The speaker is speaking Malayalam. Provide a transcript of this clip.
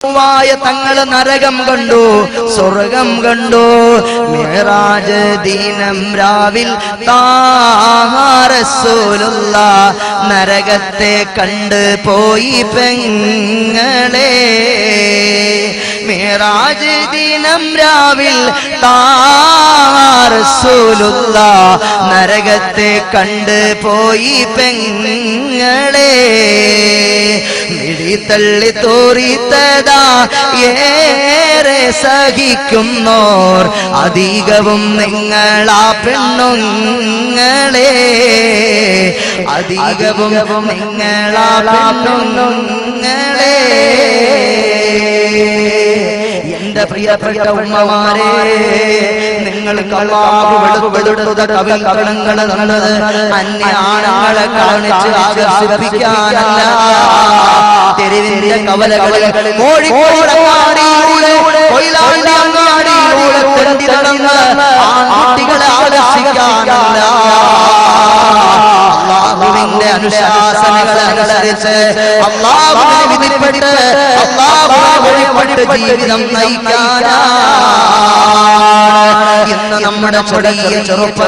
തങ്ങള് നരകം കണ്ടു, സ്വർഗം കണ്ടു. മിഅ്റാജ് ദിനം രാവിൽ താഹ റസൂലുള്ളാഹ് നരകത്തെ കണ്ട് പോയി പെങ്ങളെ. മിഅ്റാജ് ദിനം രാവിൽ താഹ റസൂലുള്ളാഹ് നരകത്തെ കണ്ട് പോയി പെങ്ങളെ. മിഴിതള്ളി തോറിത്തതാ ഏറെ സഹിക്കുന്നോർ അധികവും നിങ്ങളാ പെണ്ണുങ്ങളെ, അധികവും നിങ്ങളാ പെണ്ണുങ്ങളെ. എന്റെ പ്രിയപ്പെട്ട ഉമ്മമാരെ, നിങ്ങൾക്ക് അല്ലാഹു വെളുപ്പെടുത്ത കവികളങ്ങൾ തന്നത് അന്യ ആണുങ്ങളെ കാണിച്ച് ആകർഷിപ്പിക്കാനല്ല. തെരുവിന്റെ കവലകളിൽ കോഴിക്കോട് അങ്ങാടിയിലൂടെ, കൊയിലാണ്ടി അങ്ങാടിയിലൂടെ തെണ്ടി നടന്ന് ആൺകുട്ടികളെ ആകർഷിക്കാനല്ല. അല്ലാഹുവിന്റെ അനുശാസനകളെ അനുസരിച്ച് അല്ലാഹുവിനെ വിധിപ്പെട്ട് അല്ലാഹുവിനെ വഴിപ്പെട്ട് ജീവിതം നയിക്കാനാണ് ഇന്ന് നമ്മുടെ ചെറിയ ചെറുപ്പ